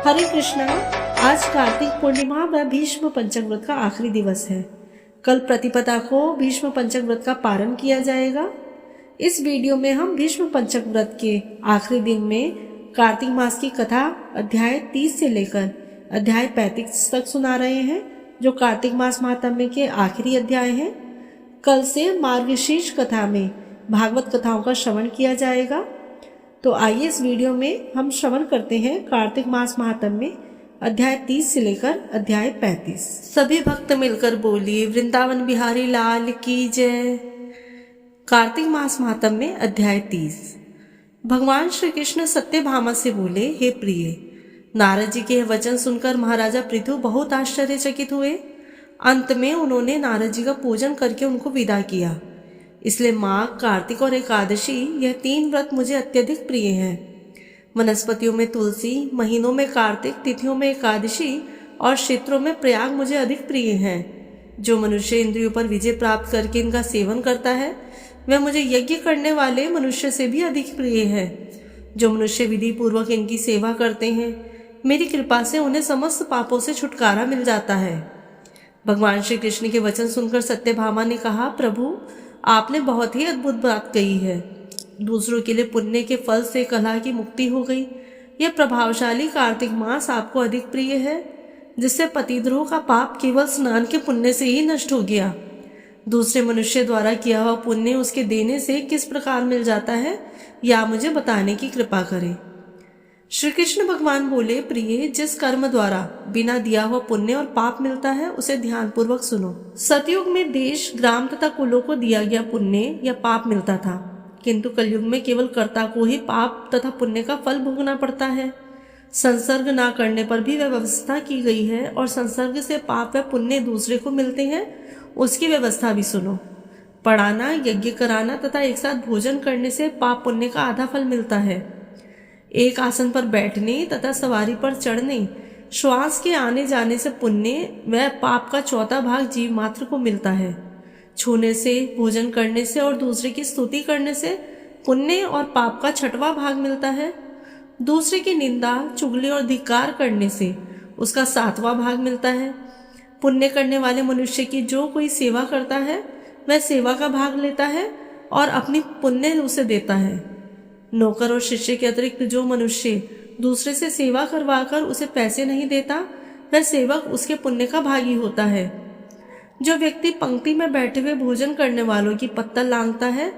हरे कृष्णा। आज कार्तिक पूर्णिमा व भीष्म पंचक व्रत का आखिरी दिवस है। कल प्रतिपदा को भीष्म पंचक व्रत का पारण किया जाएगा। इस वीडियो में हम भीष्म पंचक व्रत के आखिरी दिन में कार्तिक मास की कथा अध्याय 30 से लेकर अध्याय 35 तक सुना रहे हैं, जो कार्तिक मास महात्म्य के आखिरी अध्याय हैं। कल से मार्गशीर्ष कथा में भागवत कथाओं का श्रवण किया जाएगा। तो आइए इस वीडियो में हम श्रवण करते हैं कार्तिक मास महात्म्य में अध्याय 30 से लेकर अध्याय 35। सभी भक्त मिलकर बोलिए वृंदावन बिहारी लाल की जय। कार्तिक मास महात्म्य में अध्याय 30। भगवान श्री कृष्ण सत्यभामा से बोले, हे प्रिय, नारद जी के वचन सुनकर महाराजा पृथु बहुत आश्चर्यचकित हुए। अंत में उन्होंने नारद जी का पूजन करके उनको विदा किया। इसलिए माघ, कार्तिक और एकादशी यह 3 व्रत मुझे अत्यधिक प्रिय हैं। वनस्पतियों में तुलसी, महीनों में कार्तिक, तिथियों में एकादशी और क्षेत्रों में प्रयाग मुझे अधिक प्रिय हैं। जो मनुष्य इंद्रियों पर विजय प्राप्त करके इनका सेवन करता है वह मुझे यज्ञ करने वाले मनुष्य से भी अधिक प्रिय है। जो मनुष्य विधि पूर्वक इनकी सेवा करते हैं, मेरी कृपा से उन्हें समस्त पापों से छुटकारा मिल जाता है। भगवान श्री कृष्ण के वचन सुनकर सत्यभामा ने कहा, प्रभु, आपने बहुत ही अद्भुत बात कही है। दूसरों के लिए पुण्य के फल से कलह की मुक्ति हो गई। यह प्रभावशाली कार्तिक मास आपको अधिक प्रिय है, जिससे पतिद्रोह का पाप केवल स्नान के पुण्य से ही नष्ट हो गया। दूसरे मनुष्य द्वारा किया हुआ पुण्य उसके देने से किस प्रकार मिल जाता है, या मुझे बताने की कृपा करें। श्री कृष्ण भगवान बोले, प्रिय, जिस कर्म द्वारा बिना दिया हुआ पुण्य और पाप मिलता है उसे ध्यान पूर्वक सुनो। सतयुग में देश, ग्राम तथा कुलों को दिया गया पुण्य या पाप मिलता था, किंतु कलयुग में केवल कर्ता को ही पाप तथा पुण्य का फल भोगना पड़ता है। संसर्ग ना करने पर भी वह व्यवस्था की गई है, और संसर्ग से पाप व पुण्य दूसरे को मिलते हैं, उसकी व्यवस्था भी सुनो। पढ़ाना, यज्ञ कराना तथा एक साथ भोजन करने से पाप पुण्य का आधा फल मिलता है। एक आसन पर बैठने तथा सवारी पर चढ़ने, श्वास के आने जाने से पुण्य व पाप का चौथा भाग जीव मात्र को मिलता है। छूने से, भोजन करने से और दूसरे की स्तुति करने से पुण्य और पाप का 6वां भाग मिलता है। दूसरे की निंदा, चुगली और धिक्कार करने से उसका 7वां भाग मिलता है। पुण्य करने वाले मनुष्य की जो कोई सेवा करता है वह सेवा का भाग लेता है और अपनी पुण्य उसे देता है। नौकर और शिष्य के अतिरिक्त जो मनुष्य दूसरे से सेवा करवाकर उसे पैसे नहीं देता, वह सेवक उसके पुण्य का भागी होता है। जो व्यक्ति पंक्ति में बैठे हुए भोजन करने वालों की पत्तल लांघता है,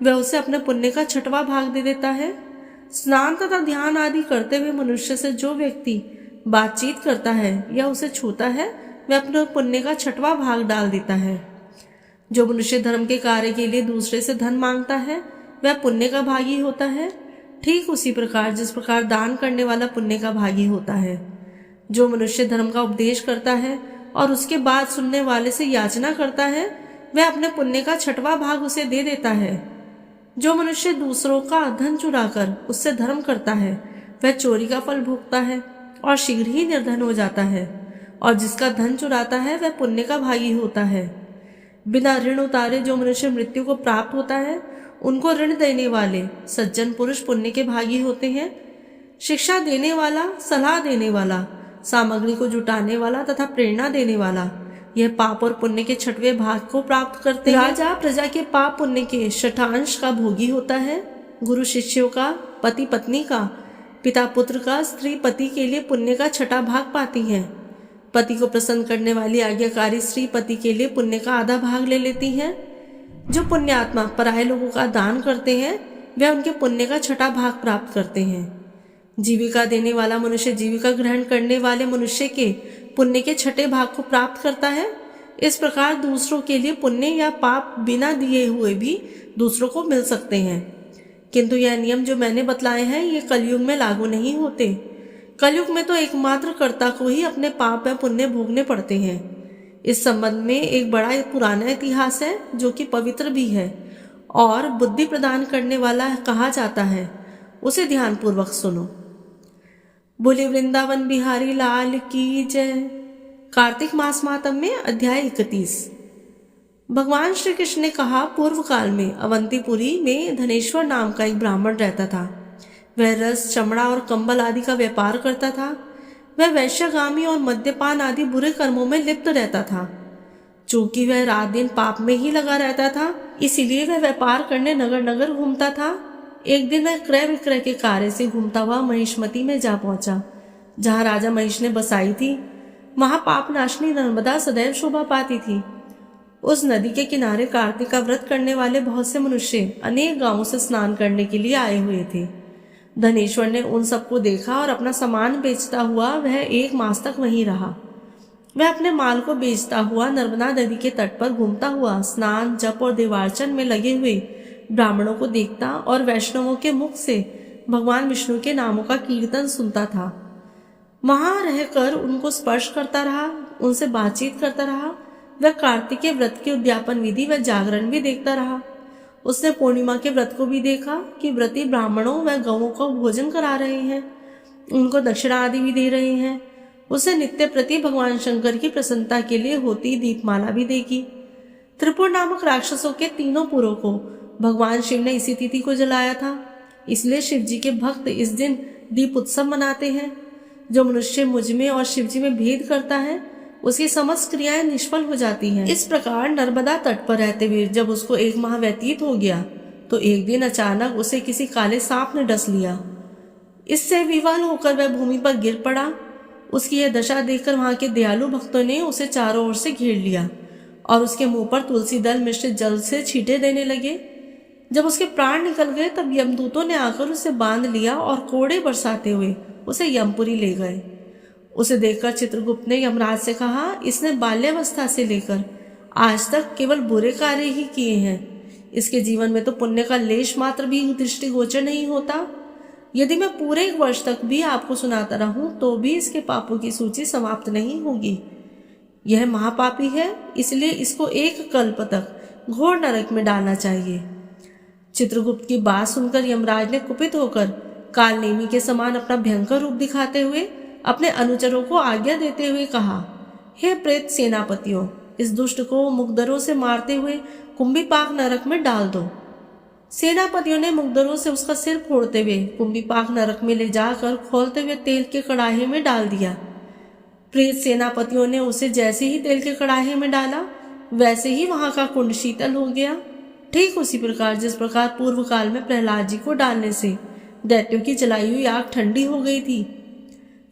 वह उसे अपने पुण्य का 6वां भाग दे देता है। स्नान तथा ध्यान आदि करते हुए मनुष्य से जो व्यक्ति बातचीत करता है या उसे छूता है, वह अपने पुण्य का 6वां भाग डाल देता है। जो मनुष्य धर्म के कार्य के लिए दूसरे से धन मांगता है, वह पुण्य का भागी होता है। ठीक उसी प्रकार जिस प्रकार दान करने वाला पुण्य का भागी होता है। जो मनुष्य धर्म का उपदेश करता है और उसके बाद सुनने वाले से याचना करता है, वह अपने पुण्य का 6वां भाग उसे दे देता है। जो मनुष्य दूसरों का धन चुराकर उससे धर्म करता है, वह चोरी का फल भोगता है और शीघ्र ही निर्धन हो जाता है। और जिसका धन चुराता है वह पुण्य का भागी होता है। बिना ऋण उतारे जो मनुष्य मृत्यु को प्राप्त होता है, उनको ऋण देने वाले सज्जन पुरुष पुण्य के भागी होते हैं। शिक्षा देने वाला, सलाह देने वाला, सामग्री को जुटाने वाला तथा प्रेरणा देने वाला, यह पाप और पुण्य के 6वें भाग को प्राप्त करते हैं। राजा प्रजा के पाप पुण्य के 6वांश का भोगी होता है। गुरु शिष्यों का, पति पत्नी का, पिता पुत्र का, स्त्री पति के लिए पुण्य का 6वां भाग पाती है। पति को प्रसन्न करने वाली आज्ञाकारी स्त्री पति के लिए पुण्य का आधा भाग ले लेती है। जो पुण्यात्मा पराये लोगों का दान करते हैं, वे उनके पुण्य का 6वां भाग प्राप्त करते हैं। जीविका देने वाला मनुष्य जीविका ग्रहण करने वाले मनुष्य के पुण्य के 6वें भाग को प्राप्त करता है। इस प्रकार दूसरों के लिए पुण्य या पाप बिना दिए हुए भी दूसरों को मिल सकते हैं। किंतु यह नियम जो मैंने बतलाए हैं, ये कलयुग में लागू नहीं होते। कलयुग में तो एकमात्र कर्ता को ही अपने पाप या पुण्य भोगने पड़ते हैं। इस संबंध में एक बड़ा पुराना इतिहास है, जो कि पवित्र भी है और बुद्धि प्रदान करने वाला कहा जाता है। उसे ध्यान पूर्वक सुनो। बोले वृंदावन बिहारी लाल की जय। कार्तिक मास महात्म्य में अध्याय 31। भगवान श्री कृष्ण ने कहा, पूर्व काल में अवंतीपुरी में धनेश्वर नाम का एक ब्राह्मण रहता था। वह रस, चमड़ा और कंबल आदि का व्यापार करता था। वह वैश्यगामी और मद्यपान आदि बुरे कर्मों में लिप्त रहता था। चूंकि वह रात दिन पाप में ही लगा रहता था, इसीलिए वह व्यापार करने नगर नगर घूमता था। एक दिन वह क्रय विक्रय के कार्य से घूमता हुआ महिष्मती में जा पहुंचा, जहां राजा महिष ने बसाई थी। वहां पाप नाशनी नर्मदा सदैव शोभा पाती थी। उस नदी के किनारे कार्तिक का व्रत करने वाले बहुत से मनुष्य अनेक गांवों से स्नान करने के लिए आए हुए थे। धनेश्वर ने उन सबको देखा और अपना सामान बेचता हुआ वह 1 मास तक वहीं रहा। वह अपने माल को बेचता हुआ नर्मदा नदी के तट पर घूमता हुआ स्नान, जप और देवार्चन में लगे हुए ब्राह्मणों को देखता और वैष्णवों के मुख से भगवान विष्णु के नामों का कीर्तन सुनता था। वहां रहकर उनको स्पर्श करता रहा, उनसे बातचीत करता रहा। वह कार्तिक के व्रत के उद्यापन विधि व जागरण भी देखता रहा। उसने पूर्णिमा के व्रत को भी देखा कि व्रती ब्राह्मणों व गौओं को भोजन करा रहे हैं, उनको दक्षिणा आदि भी दे रहे हैं। उसे नित्य प्रति भगवान शंकर की प्रसन्नता के लिए होती दीपमाला भी देखी। त्रिपुर नामक राक्षसों के 3 पुरों को भगवान शिव ने इसी तिथि को जलाया था, इसलिए शिव जी के भक्त इस दिन दीप उत्सव मनाते हैं। जो मनुष्य मुझ में और शिव जी में भेद करता है, उसकी समस्त क्रियाएं निष्फल हो जाती हैं। इस प्रकार नर्मदा तट पर रहते हुए जब उसको 1 माह व्यतीत हो गया, तो एक दिन अचानक उसे किसी काले सांप ने डस लिया। इससे विवल होकर वह भूमि पर गिर पड़ा। उसकी यह दशा देखकर वहां के दयालु भक्तों ने उसे चारों ओर से घेर लिया और उसके मुंह पर तुलसी दल मिश्रित जल से छींटे देने लगे। जब उसके प्राण निकल गए, तब यमदूतों ने आकर उसे बांध लिया और कोड़े बरसाते हुए उसे यमपुरी ले गए। उसे देखकर चित्रगुप्त ने यमराज से कहा, इसने बाल्यावस्था से लेकर आज तक केवल बुरे कार्य ही किए हैं। इसके जीवन में तो पुण्य का लेश मात्र भी दृष्टिगोचर नहीं होता। यदि मैं पूरे 1 वर्ष तक भी आपको सुनाता रहूं, तो भी इसके पापों की सूची समाप्त नहीं होगी। यह महापापी है, इसलिए इसको 1 कल्प तक घोर नरक में डालना चाहिए। चित्रगुप्त की बात सुनकर यमराज ने कुपित होकर कालनेमी के समान अपना भयंकर रूप दिखाते हुए अपने अनुचरों को आज्ञा देते हुए कहा, हे प्रेत सेनापतियों, इस दुष्ट को मुकदरों से मारते हुए कुंभीपाक नरक में डाल दो। सेनापतियों ने मुकदरों से उसका सिर फोड़ते हुए कुंभीपाक नरक में ले जाकर खोलते हुए तेल के कड़ाहे में डाल दिया। प्रेत सेनापतियों ने उसे जैसे ही तेल के कड़ाहे में डाला, वैसे ही वहां का कुंड शीतल हो गया। ठीक उसी प्रकार जिस प्रकार पूर्व काल में प्रहलाद जी को डालने से दैत्यों की जलाई हुई आग ठंडी हो गई थी।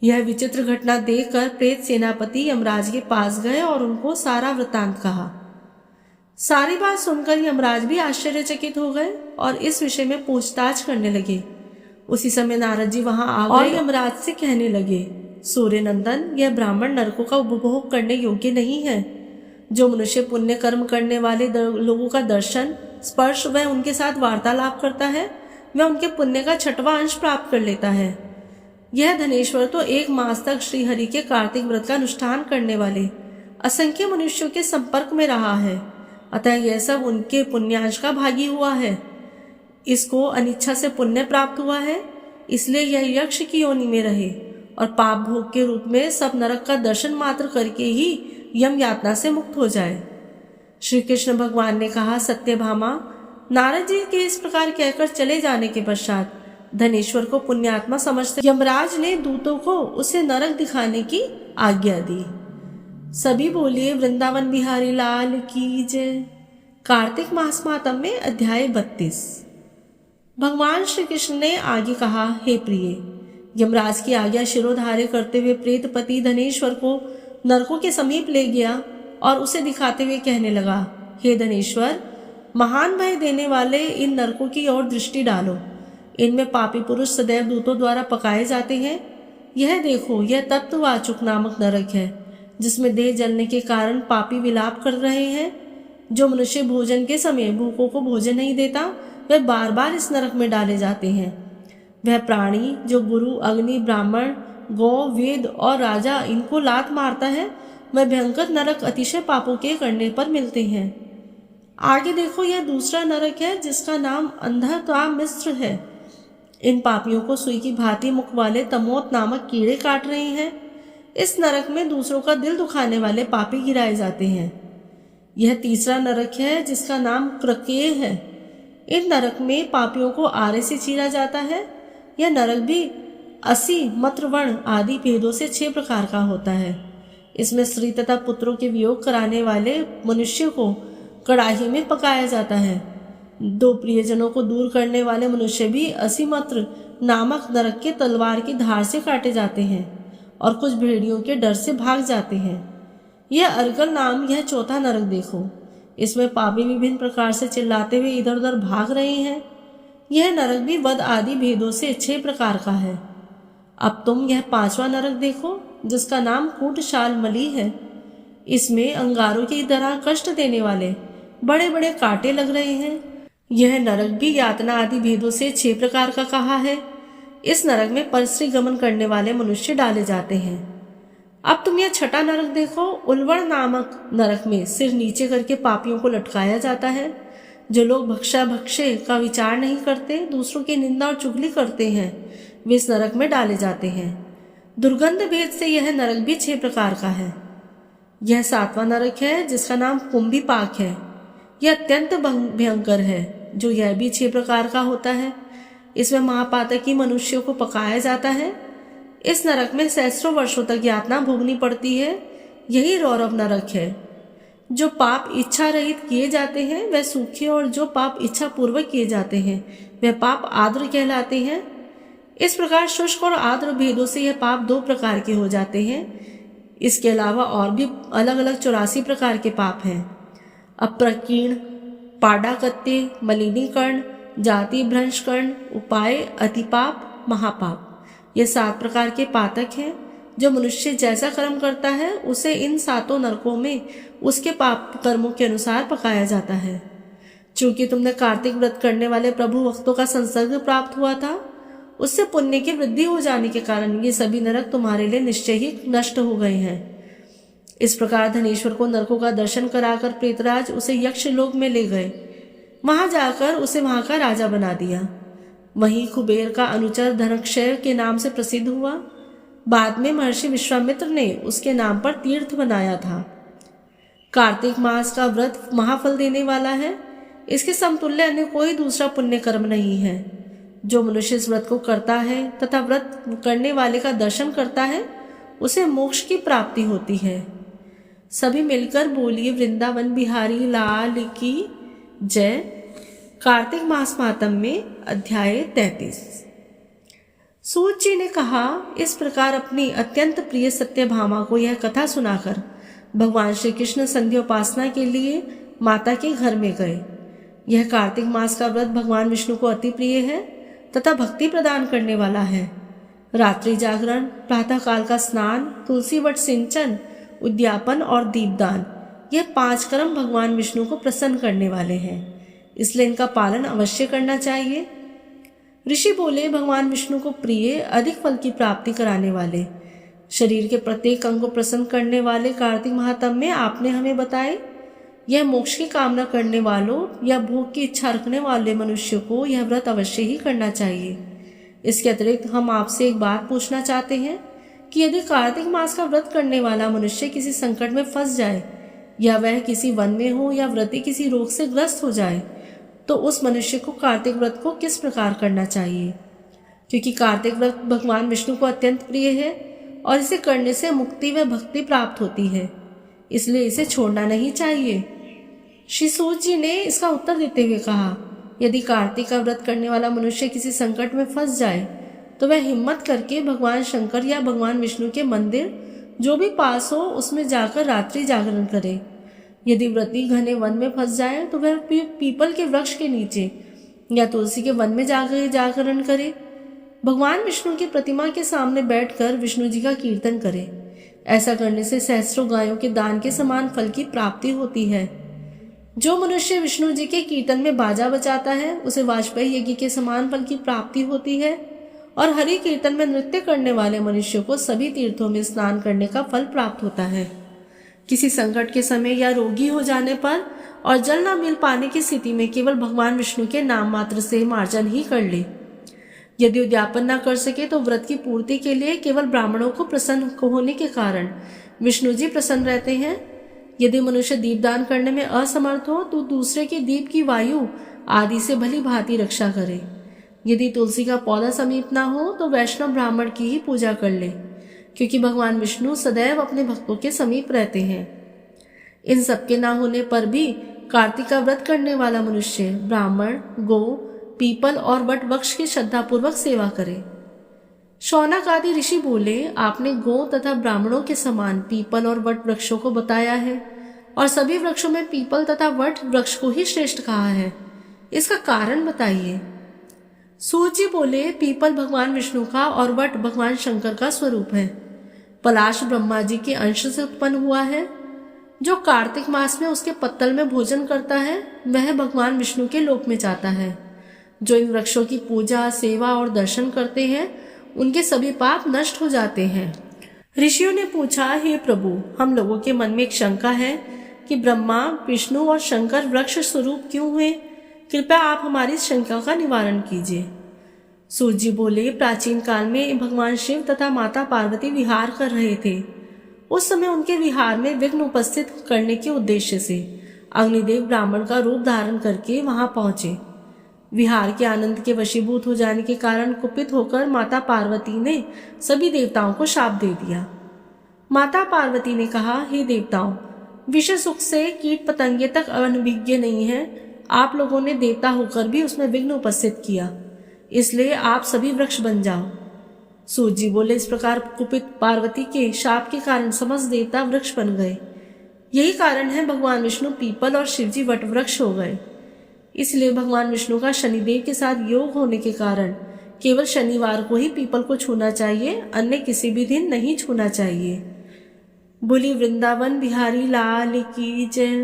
यह विचित्र घटना देखकर प्रेत सेनापति यमराज के पास गए और उनको सारा वृतांत कहा। सारी बात सुनकर यमराज भी आश्चर्यचकित हो गए और इस विषय में पूछताछ करने लगे। उसी समय नारद जी वहां आ गए और यमराज से कहने लगे, सूर्य नंदन, यह ब्राह्मण नरकों का उपभोग करने योग्य नहीं है। जो मनुष्य पुण्य कर्म करने वाले लोगों का दर्शन, स्पर्श व उनके साथ वार्तालाप करता है, वह उनके पुण्य का 6वां अंश प्राप्त कर लेता है। यह धनेश्वर तो 1 मास तक श्रीहरि के कार्तिक व्रत का अनुष्ठान करने वाले असंख्य मनुष्यों के संपर्क में रहा है, अतः यह सब उनके पुण्यांश का भागी हुआ है। इसको अनिच्छा से पुण्य प्राप्त हुआ है, इसलिए यह यक्ष की योनि में रहे और पाप भोग के रूप में सब नरक का दर्शन मात्र करके ही यम यातना से मुक्त हो जाए। श्री कृष्ण भगवान ने कहा, सत्यभामा, नारद जी के इस प्रकार कहकर चले जाने के पश्चात धनेश्वर को पुण्यात्मा समझते यमराज ने दूतों को उसे नरक दिखाने की आज्ञा दी। सभी बोलिए वृंदावन बिहारी लाल की जय। कार्तिक मास मातम में अध्याय 32। भगवान श्री कृष्ण ने आगे कहा, हे प्रिय, यमराज की आज्ञा शिरोधार्य करते हुए प्रेतपति धनेश्वर को नरकों के समीप ले गया और उसे दिखाते हुए कहने लगा, हे धनेश्वर, महान भय देने वाले इन नरकों की ओर दृष्टि डालो। इनमें पापी पुरुष सदैव दूतों द्वारा पकाए जाते हैं। यह देखो, यह तप्तवाचुक नामक नरक है, जिसमें देह जलने के कारण पापी विलाप कर रहे हैं। जो मनुष्य भोजन के समय भूखों को भोजन नहीं देता, वह बार बार इस नरक में डाले जाते हैं। वह प्राणी जो गुरु, अग्नि, ब्राह्मण, गौ, वेद और राजा इनको लात मारता है, वह भयंकर नरक अतिशय पापों के करने पर मिलते हैं। आगे देखो, यह दूसरा नरक है जिसका नाम अंधत्वामिश्र है। इन पापियों को सुई की भांति मुख वाले तमोत नामक कीड़े काट रहे हैं। इस नरक में दूसरों का दिल दुखाने वाले पापी गिराए जाते हैं। यह तीसरा नरक है जिसका नाम क्रकेय है। इन नरक में पापियों को आरे से चीरा जाता है। यह नरक भी 80 मत्रवर्ण आदि भेदों से 6 प्रकार का होता है। इसमें स्त्री तथा पुत्रों के वियोग कराने वाले मनुष्य को कड़ाही में पकाया जाता है। 2 प्रियजनों को दूर करने वाले मनुष्य भी 80 मत्र नामक नरक के तलवार की धार से काटे जाते हैं और कुछ भेड़ियों के डर से भाग जाते हैं। यह अर्गल नाम यह चौथा नरक देखो। इसमें पापी विभिन्न प्रकार से चिल्लाते हुए इधर उधर भाग रहे हैं। यह नरक भी वध आदि भेदों से 6 प्रकार का है। अब तुम यह 5वां नरक देखो, जिसका नाम कूटशाल मली है। इसमें अंगारों की तरह कष्ट देने वाले बड़े बड़े कांटे लग रहे हैं। यह नरक भी यातना आदि भेदों से 6 प्रकार का कहा है। इस नरक में परस्त्री गमन करने वाले मनुष्य डाले जाते हैं। अब तुम यह 6वां नरक देखो। उल्वण नामक नरक में सिर नीचे करके पापियों को लटकाया जाता है। जो लोग भक्षा भक्षे का विचार नहीं करते, दूसरों की निंदा और चुगली करते हैं, वे इस नरक में डाले जाते हैं। दुर्गंध भेद से यह नरक भी 6 प्रकार का है। यह 7वां नरक है, जिसका नाम कुंभी पाक है। यह अत्यंत भयंकर है, जो यह भी 6 प्रकार का होता है। इसमें महापातकी मनुष्यों को पकाया जाता है। इस नरक में सहस्रों वर्षों तक यातना भोगनी पड़ती है। यही रौरव नरक है। जो पाप इच्छा रहित किए जाते हैं वह सूखे, और जो पाप इच्छा पूर्वक किए जाते हैं वह पाप आर्द्र कहलाते हैं। इस प्रकार शुष्क और आर्द्र भेदों से यह पाप 2 प्रकार के हो जाते हैं। इसके अलावा और भी अलग अलग 84 प्रकार के पाप हैं। अप्रकीर्ण, पाडाकत्य, मलिनीकरण, जाति भ्रंशकरण, उपाय, अतिपाप, महापाप, ये 7 प्रकार के पातक हैं। जो मनुष्य जैसा कर्म करता है उसे इन 7 नरकों में उसके पाप कर्मों के अनुसार पकाया जाता है। चूंकि तुमने कार्तिक व्रत करने वाले प्रभु भक्तों का संसर्ग प्राप्त हुआ था, उससे पुण्य की वृद्धि हो जाने के कारण ये सभी नरक तुम्हारे लिए निश्चय ही नष्ट हो गए हैं। इस प्रकार धनेश्वर को नरकों का दर्शन कराकर प्रेतराज उसे यक्ष लोक में ले गए। वहां जाकर उसे वहां का राजा बना दिया। वहीं कुबेर का अनुचर धनक्षय के नाम से प्रसिद्ध हुआ। बाद में महर्षि विश्वामित्र ने उसके नाम पर तीर्थ बनाया था। कार्तिक मास का व्रत महाफल देने वाला है। इसके समतुल्य अन्य कोई दूसरा पुण्य कर्म नहीं है। जो मनुष्य इस व्रत को करता है तथा व्रत करने वाले का दर्शन करता है, उसे मोक्ष की प्राप्ति होती है। सभी मिलकर बोलिए वृंदावन बिहारी लाल की जय। कार्तिक मास मातम में अध्याय 33। सूत जी ने कहा, इस प्रकार अपनी अत्यंत प्रिय सत्यभामा को यह कथा सुनाकर भगवान श्री कृष्ण संध्या उपासना के लिए माता के घर में गए। यह कार्तिक मास का व्रत भगवान विष्णु को अति प्रिय है तथा भक्ति प्रदान करने वाला है। रात्रि जागरण, प्रातः काल का स्नान, तुलसी वट सिंचन, उद्यापन और दीपदान, यह 5 कर्म भगवान विष्णु को प्रसन्न करने वाले हैं। इसलिए इनका पालन अवश्य करना चाहिए। ऋषि बोले, भगवान विष्णु को प्रिय, अधिक फल की प्राप्ति कराने वाले, शरीर के प्रत्येक अंग को प्रसन्न करने वाले कार्तिक महात्म्य में आपने हमें बताए। यह मोक्ष की कामना करने वालों या भोग की इच्छा रखने वाले मनुष्य को यह व्रत अवश्य ही करना चाहिए। इसके अतिरिक्त हम आपसे एक बात पूछना चाहते हैं कि यदि कार्तिक मास का व्रत करने वाला मनुष्य किसी संकट में फंस जाए, या वह किसी वन में हो, या व्रती किसी रोग से ग्रस्त हो जाए, तो उस मनुष्य को कार्तिक व्रत को किस प्रकार करना चाहिए? क्योंकि कार्तिक व्रत भगवान विष्णु को अत्यंत प्रिय है और इसे करने से मुक्ति व भक्ति प्राप्त होती है, इसलिए इसे छोड़ना नहीं चाहिए। श्री सूत जी ने इसका उत्तर देते हुए कहा, यदि कार्तिक का व्रत करने वाला मनुष्य किसी संकट में फंस जाए तो वह हिम्मत करके भगवान शंकर या भगवान विष्णु के मंदिर जो भी पास हो उसमें जाकर रात्रि जागरण करे। यदि व्रती घने वन में फंस जाए तो वह पीपल के वृक्ष के नीचे या तुलसी के वन में जाकर जागरण करे। भगवान विष्णु की प्रतिमा के सामने बैठकर विष्णु जी का कीर्तन करे। ऐसा करने से सहस्रों गायों के दान के समान फल की प्राप्ति होती है। जो मनुष्य विष्णु जी के कीर्तन में बाजा बजाता है उसे वाजपेयी यज्ञ के समान फल की प्राप्ति होती है, और हरि कीर्तन में नृत्य करने वाले मनुष्य को सभी तीर्थों में स्नान करने का फल प्राप्त होता है। किसी संकट के समय या रोगी हो जाने पर और जल न मिल पाने की स्थिति में केवल भगवान विष्णु के नाम मात्र से मार्जन ही कर ले। यदि उद्यापन न कर सके तो व्रत की पूर्ति के लिए केवल ब्राह्मणों को प्रसन्न होने के कारण विष्णु जी प्रसन्न रहते हैं। यदि मनुष्य दीपदान करने में असमर्थ हो तो दूसरे के दीप की वायु आदि से भली भांति रक्षा करे। यदि तुलसी का पौधा समीप ना हो तो वैष्णव ब्राह्मण की ही पूजा कर ले, क्योंकि भगवान विष्णु सदैव अपने भक्तों के समीप रहते हैं। इन सब के ना होने पर भी कार्तिक का व्रत करने वाला मनुष्य ब्राह्मण, गो, पीपल और वट वृक्ष की श्रद्धापूर्वक सेवा करे। शौनक आदि ऋषि बोले, आपने गो तथा ब्राह्मणों के समान पीपल और वट वृक्षों को बताया है और सभी वृक्षों में पीपल तथा वट वृक्ष को ही श्रेष्ठ कहा है, इसका कारण बताइए। सूर्य जी बोले, पीपल भगवान विष्णु का और वट भगवान शंकर का स्वरूप है। पलाश ब्रह्मा जी के अंश से उत्पन्न हुआ है। जो कार्तिक मास में उसके पत्तल में भोजन करता है वह भगवान विष्णु के लोक में जाता है। जो इन वृक्षों की पूजा, सेवा और दर्शन करते हैं उनके सभी पाप नष्ट हो जाते हैं। ऋषियों ने पूछा, हे प्रभु, हम लोगों के मन में एक शंका है कि ब्रह्मा, विष्णु और शंकर वृक्ष स्वरूप क्यों हुए? कृपया आप हमारी इस शंका का निवारण कीजिए। सूर्य जी बोले, प्राचीन काल में भगवान शिव तथा माता पार्वती विहार कर रहे थे। उस समय उनके विहार में विघ्न उपस्थित करने के उद्देश्य से अग्निदेव ब्राह्मण का रूप धारण करके वहां पहुंचे। विहार के आनंद के वशीभूत हो जाने के कारण कुपित होकर माता पार्वती ने सभी देवताओं को शाप दे दिया। माता पार्वती ने कहा, हे देवताओं, विषय सुख से कीट पतंगे तक अनभिज्ञ नहीं है। आप लोगों ने देवता होकर भी उसमें विघ्न उपस्थित किया, इसलिए आप सभी वृक्ष बन जाओ। सूर्य जी बोले, इस प्रकार कुपित पार्वती के शाप के कारण समस्त देवता वृक्ष बन गए। यही कारण है भगवान विष्णु पीपल और शिवजी वट वृक्ष हो गए। इसलिए भगवान विष्णु का शनिदेव के साथ योग होने के कारण केवल शनिवार को ही पीपल को छूना चाहिए, अन्य किसी भी दिन नहीं छूना चाहिए। बोली वृंदावन बिहारी लाल की जय।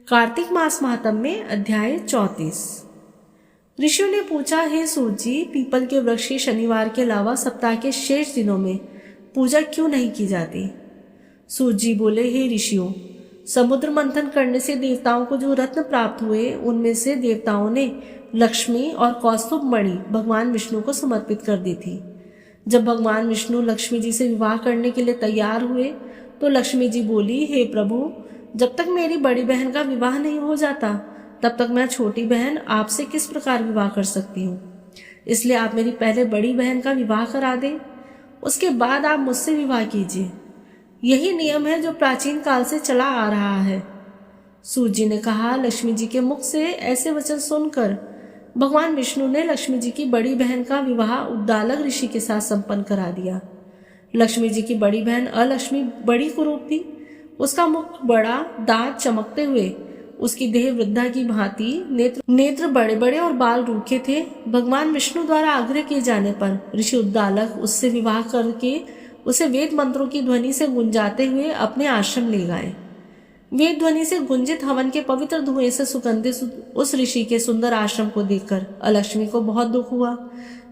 कार्तिक मास महात्म्य में अध्याय 34। ऋषियों ने पूछा, हे सूर्य जी, पीपल के वृक्ष की शनिवार के अलावा सप्ताह के शेष दिनों में पूजा क्यों नहीं की जाती? सूर्य जी बोले, हे ऋषियों, समुद्र मंथन करने से देवताओं को जो रत्न प्राप्त हुए उनमें से देवताओं ने लक्ष्मी और कौस्तुभ मणि भगवान विष्णु को समर्पित कर दी थी। जब भगवान विष्णु लक्ष्मी जी से विवाह करने के लिए तैयार हुए तो लक्ष्मी जी बोली, हे प्रभु, जब तक मेरी बड़ी बहन का विवाह नहीं हो जाता तब तक मैं छोटी बहन आपसे किस प्रकार विवाह कर सकती हूँ। इसलिए आप मेरी पहले बड़ी बहन का विवाह करा दें, उसके बाद आप मुझसे विवाह कीजिए। यही नियम है जो प्राचीन काल से चला आ रहा है। सूर्य जी ने कहा, लक्ष्मी जी के मुख से ऐसे वचन सुनकर भगवान विष्णु ने लक्ष्मी जी की बड़ी बहन का विवाह उद्दालक ऋषि के साथ संपन्न करा दिया। लक्ष्मी जी की बड़ी बहन अलक्ष्मी बड़ी कुरूप थी। उसका मुख बड़ा, दांत चमकते हुए, उसकी देह वृद्धा की भांति, नेत्र बड़े बड़े और बाल रूखे थे। भगवान विष्णु द्वारा आग्रह किए जाने पर ऋषि उद्दालक उससे विवाह करके उसे वेद मंत्रों की ध्वनि से गुंजाते हुए अपने आश्रम ले गए। वेद ध्वनि से गुंजित हवन के पवित्र धुएं से सुगंधित उस ऋषि के सुंदर आश्रम को देखकर अलक्ष्मी को बहुत दुख हुआ।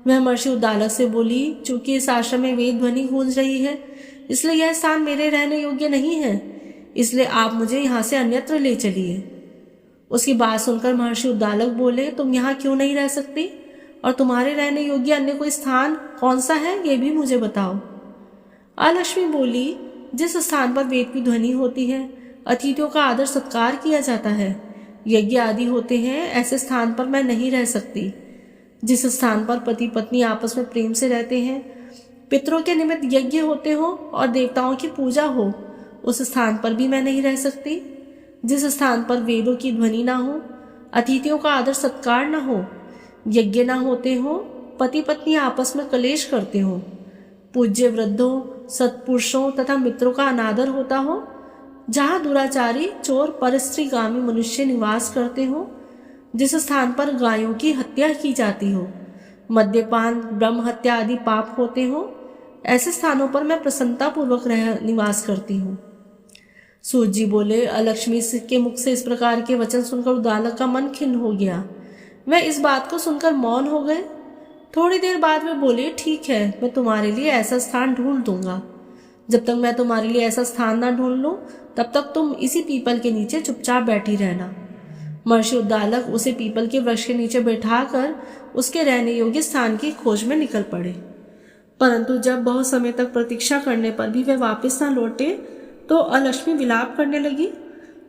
वह महर्षि उद्दालक से बोली, चूंकि इस आश्रम में वेद ध्वनि गूंज रही है, इसलिए यह स्थान मेरे रहने योग्य नहीं है, इसलिए आप मुझे यहाँ से अन्यत्र ले चलिए। उसकी बात सुनकर महर्षि उद्दालक बोले, तुम यहाँ क्यों नहीं रह सकती और तुम्हारे रहने योग्य अन्य कोई स्थान कौन सा है, ये भी मुझे बताओ। अलक्ष्मी बोली, जिस स्थान पर वेद की ध्वनि होती है, अतिथियों का आदर सत्कार किया जाता है, यज्ञ आदि होते हैं, ऐसे स्थान पर मैं नहीं रह सकती। जिस स्थान पर पति पत्नी आपस में प्रेम से रहते हैं, पितरों के निमित्त यज्ञ होते हो और देवताओं की पूजा हो, उस स्थान पर भी मैं नहीं रह सकती। जिस स्थान पर वेदों की ध्वनि ना हो, अतिथियों का आदर सत्कार ना हो, यज्ञ ना होते हो, पति पत्नी आपस में कलेश करते हो, पूज्य वृद्धों, सत्पुरुषों तथा मित्रों का अनादर होता हो, जहाँ दुराचारी, चोर, परस्त्रीगामी मनुष्य निवास करते हो, जिस स्थान पर गायों की हत्या की जाती हो, मद्यपान, ब्रह्म हत्या आदि पाप होते हो, ऐसे स्थानों पर मैं प्रसन्नतापूर्वक निवास करती हूँ। सूर्य जी बोले, अलक्ष्मी के मुख से इस प्रकार के वचन सुनकर उद्दालक का मन खिन्न हो गया। वह इस बात को सुनकर मौन हो गए। थोड़ी देर बाद वे बोले, ठीक है, मैं तुम्हारे लिए ऐसा स्थान ढूंढ दूंगा। जब तक मैं तुम्हारे लिए ऐसा स्थान ना ढूंढ लूं, तब तक तुम इसी पीपल के नीचे चुपचाप बैठी रहना। महर्षि उद्दालक उसे पीपल के वृक्ष के नीचे बैठाकर उसके रहने योग्य स्थान की खोज में निकल पड़े। परंतु जब बहुत समय तक प्रतीक्षा करने पर भी वे वापस न लौटे तो अलक्ष्मी विलाप करने लगी।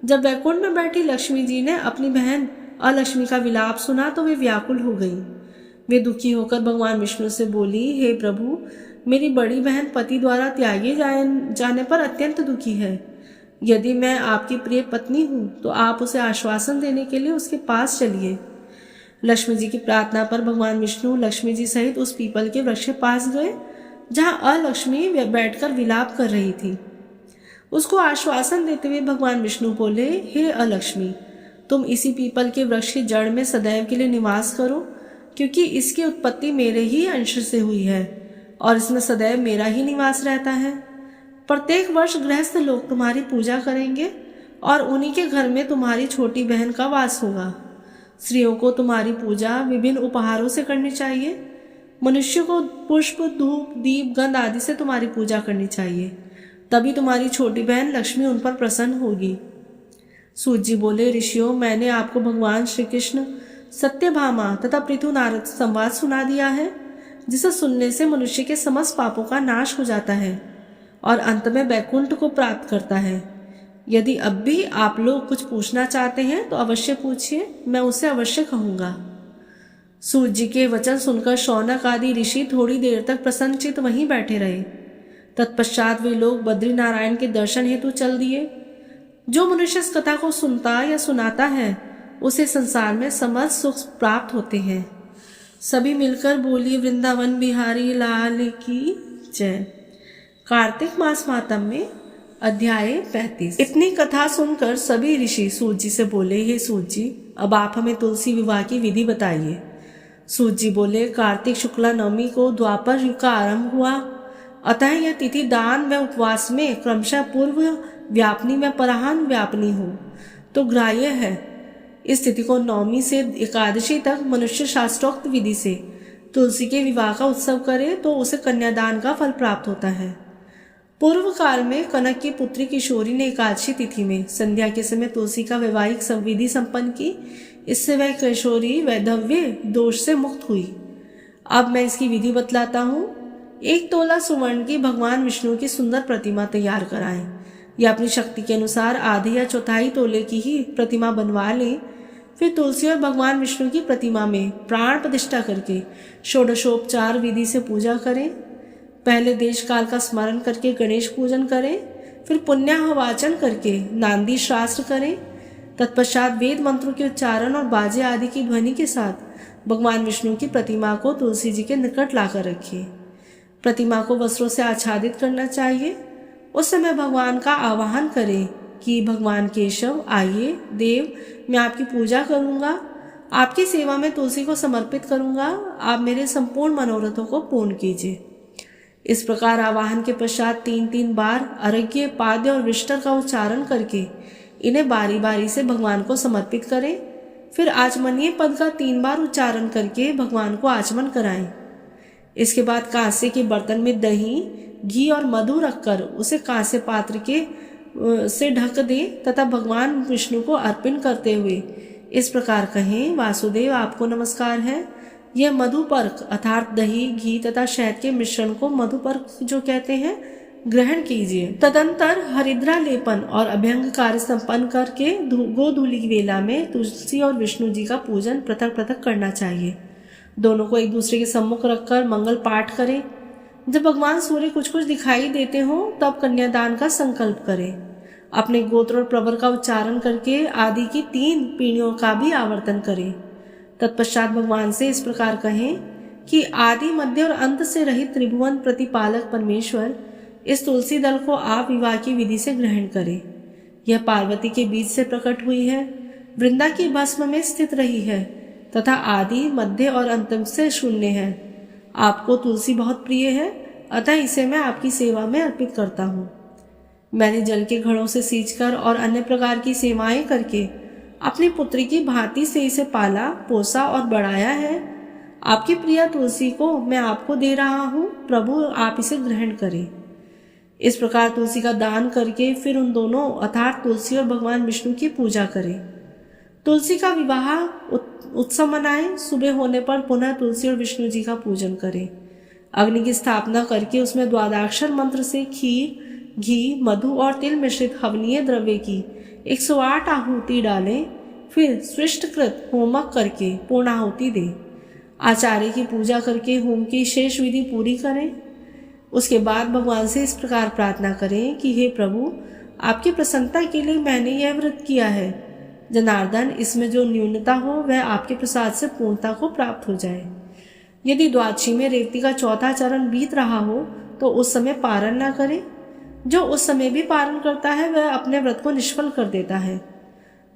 जब वैकुंठ में बैठी लक्ष्मी जी ने अपनी बहन अलक्ष्मी का विलाप सुना तो वे व्याकुल हो गई। वे दुखी होकर भगवान विष्णु से बोली, हे प्रभु, मेरी बड़ी बहन पति द्वारा त्यागे जाने पर अत्यंत दुखी है। यदि मैं आपकी प्रिय पत्नी हूँ तो आप उसे आश्वासन देने के लिए उसके पास चलिए। लक्ष्मी जी की प्रार्थना पर भगवान विष्णु लक्ष्मी जी सहित उस पीपल के वृक्ष के पास गए जहाँ अलक्ष्मी बैठकर विलाप कर रही थी। उसको आश्वासन देते हुए भगवान विष्णु बोले, हे अलक्ष्मी, तुम इसी पीपल के वृक्ष की जड़ में सदैव के लिए निवास करो, क्योंकि इसकी उत्पत्ति मेरे ही अंश से हुई है और इसमें सदैव मेरा ही निवास रहता है। प्रत्येक वर्ष गृहस्थ लोग तुम्हारी पूजा करेंगे और उन्हीं के घर में तुम्हारी छोटी बहन का वास होगा। स्त्रियों को तुम्हारी पूजा विभिन्न उपहारों से करनी चाहिए। मनुष्य को पुष्प, धूप, दीप, गंध आदि से तुम्हारी पूजा करनी चाहिए, तभी तुम्हारी छोटी बहन लक्ष्मी उन पर प्रसन्न होगी। सूत जी बोले, ऋषियों, मैंने आपको भगवान श्री कृष्ण, सत्यभामा तथा पृथु नारद संवाद सुना दिया है, जिसे सुनने से मनुष्य के समस्त पापों का नाश हो जाता है और अंत में वैकुंठ को प्राप्त करता है। यदि अब भी आप लोग कुछ पूछना चाहते हैं तो अवश्य पूछिए, मैं उसे अवश्य कहूँगा। सूत जी के वचन सुनकर शौनक आदि ऋषि थोड़ी देर तक प्रसन्नचित वहीं बैठे रहे। तत्पश्चात वे लोग बद्री नारायण के दर्शन हेतु चल दिए। जो मनुष्य इस कथा को सुनता या सुनाता है उसे संसार में समस्त सुख प्राप्त होते हैं। सभी मिलकर बोलिए, वृंदावन बिहारी लाल की जय। कार्तिक मास मातम में अध्याय 35। इतनी कथा सुनकर सभी ऋषि सूत जी से बोले, हे सूत जी, अब आप हमें तुलसी विवाह की विधि बताइए। सूत जी बोले, कार्तिक शुक्ला नवमी को द्वापर युग का आरंभ हुआ, अतः यह तिथि दान व उपवास में क्रमशः पूर्व व्यापनी में पराहन व्यापनी हो तो ग्राह्य है। इस तिथि को नवमी से एकादशी तक मनुष्य शास्त्रोक्त विधि से तुलसी के विवाह का उत्सव करे तो उसे कन्यादान का फल प्राप्त होता है। पूर्व काल में कनक की पुत्री किशोरी ने एकादशी तिथि में संध्या के समय तुलसी का वैवाहिक विधि संपन्न की। इससे वह किशोरी वैधव्य दोष से मुक्त हुई। अब मैं इसकी विधि बतलाता हूँ। 1 तोला सुवर्ण की भगवान विष्णु की सुंदर प्रतिमा तैयार कराएं या अपनी शक्ति के अनुसार आधे या चौथाई तोले की ही प्रतिमा बनवा लें। फिर तुलसी और भगवान विष्णु की प्रतिमा में प्राण प्रतिष्ठा करके षोडशोपचार विधि से पूजा करें। पहले देश काल का स्मरण करके गणेश पूजन करें, फिर पुण्याहवाचन करके नांदी शास्त्र करें। तत्पश्चात वेद मंत्रों के उच्चारण और बाजे आदि की ध्वनि के साथ भगवान विष्णु की प्रतिमा को तुलसी जी के निकट लाकर रखिए। प्रतिमा को वस्त्रों से आच्छादित करना चाहिए। उस समय भगवान का आवाहन करें कि भगवान केशव, आइए देव, मैं आपकी पूजा करूंगा, आपकी सेवा में तुलसी को समर्पित करूंगा, आप मेरे संपूर्ण मनोरथों को पूर्ण कीजिए। इस प्रकार आवाहन के पश्चात 3-3 बार अर्घ्य, पाद्य और विष्टर का उच्चारण करके इन्हें बारी बारी से भगवान को समर्पित करें। फिर आचमनीय पद का 3 बार उच्चारण करके भगवान को आचमन कराएं। इसके बाद कांसे के बर्तन में दही, घी और मधु रखकर उसे कांसे पात्र के से ढक दें तथा भगवान विष्णु को अर्पण करते हुए इस प्रकार कहें, वासुदेव, आपको नमस्कार है। यह मधुपर्क अर्थात दही, घी तथा शहद के मिश्रण को मधुपर्क जो कहते हैं ग्रहण कीजिए। तदंतर हरिद्रा लेपन और अभ्यंग कार्य संपन्न करके गोधूलि की वेला में तुलसी और विष्णु जी का पूजन पृथक पृथक करना चाहिए। दोनों को एक दूसरे के सम्मुख रखकर मंगल पाठ करें। जब भगवान सूर्य कुछ कुछ दिखाई देते हो तब कन्यादान का संकल्प करें। अपने गोत्र और प्रवर का उच्चारण करके आदि की 3 पीढ़ियों का भी आवर्तन करें। तत्पश्चात भगवान से इस प्रकार कहें कि आदि, मध्य और अंत से रहित त्रिभुवन प्रतिपालक परमेश्वर, इस तुलसी दल को आप विवाह की विधि से ग्रहण करें। यह पार्वती के बीच से प्रकट हुई है, वृंदा की भस्म में स्थित रही है तथा आदि, मध्य और अंत से शून्य है। आपको तुलसी बहुत प्रिय है, अतः इसे मैं आपकी सेवा में अर्पित करता हूँ। मैंने जल के घड़ों से सींचकर और अन्य प्रकार की सेवाएं करके अपनी पुत्री की भांति से इसे पाला, पोसा और बढ़ाया है। आपकी प्रिया तुलसी को मैं आपको दे रहा हूँ, प्रभु आप इसे ग्रहण करें। इस प्रकार तुलसी का दान करके फिर उन दोनों अर्थात तुलसी और भगवान विष्णु की पूजा करें। तुलसी का विवाह उत्सव मनाएं। सुबह होने पर पुनः तुलसी और विष्णु जी का पूजन करें। अग्नि की स्थापना करके उसमें द्वादशाक्षर मंत्र से खीर, घी, मधु और तिल मिश्रित हवनीय द्रव्य की 108 आहुति डालें। फिर सृष्टकृत होमक करके पूर्णाहुति दें। आचार्य की पूजा करके होम की शेष विधि पूरी करें। उसके बाद भगवान से इस प्रकार प्रार्थना करें कि हे प्रभु, आपकी प्रसन्नता के लिए मैंने यह व्रत किया है। जनार्दन, इसमें जो न्यूनता हो वह आपके प्रसाद से पूर्णता को प्राप्त हो जाए। यदि द्वादशी में रेवती का चौथा चरण बीत रहा हो तो उस समय पारण न करें। जो उस समय भी पारण करता है वह अपने व्रत को निष्फल कर देता है।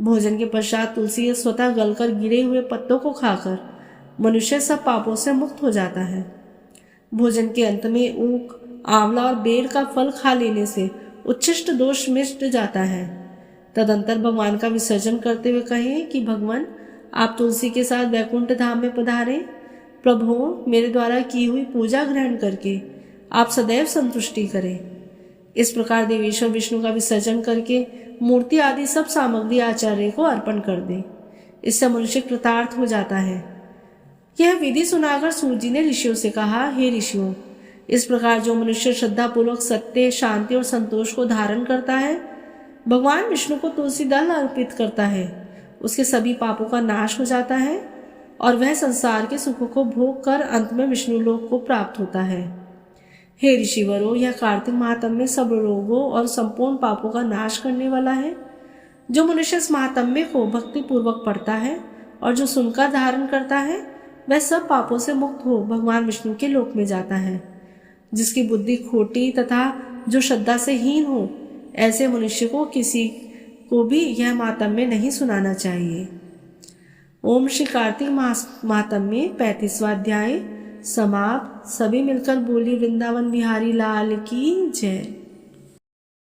भोजन के पश्चात तुलसी स्वतः गलकर गिरे हुए पत्तों को खाकर मनुष्य सब पापों से मुक्त हो जाता है। भोजन के अंत में ऊख, आंवला और बेर का फल खा लेने से उच्छिष्ट दोष मिट जाता है। तदंतर भगवान का विसर्जन करते हुए कहें कि भगवान, आप तुलसी के साथ वैकुंठ धाम में पधारें। प्रभु, मेरे द्वारा की हुई पूजा ग्रहण करके आप सदैव संतुष्टि करें। इस प्रकार देवेश्वर विष्णु का विसर्जन करके मूर्ति आदि सब सामग्री आचार्य को अर्पण कर दे। इससे मनुष्य कृतार्थ हो जाता है। यह विधि सुनाकर सूर्य जी ने ऋषियों से कहा, हे ऋषियों, इस प्रकार जो मनुष्य श्रद्धापूर्वक सत्य, शांति और संतोष को धारण करता है, भगवान विष्णु को तुलसी दल अर्पित करता है, उसके सभी पापों का नाश हो जाता है और वह संसार के सुखों को भोग कर अंत में विष्णु लोक को प्राप्त होता है। हे ऋषिवरों, यह कार्तिक महात्म्य सब रोगों और संपूर्ण पापों का नाश करने वाला है। जो मनुष्य इस महात्म्य को भक्ति पूर्वक पढ़ता है और जो सुनकर धारण करता है, वह सब पापों से मुक्त हो भगवान विष्णु के लोक में जाता है। जिसकी बुद्धि खोटी तथा जो श्रद्धा से हीन हो, ऐसे मनुष्य को किसी को भी यह महात्म्य नहीं सुनाना चाहिए। ओम श्री कार्तिक महात्म्य 35वां अध्याय समाप्त। सभी मिलकर बोली वृंदावन बिहारी लाल की जय।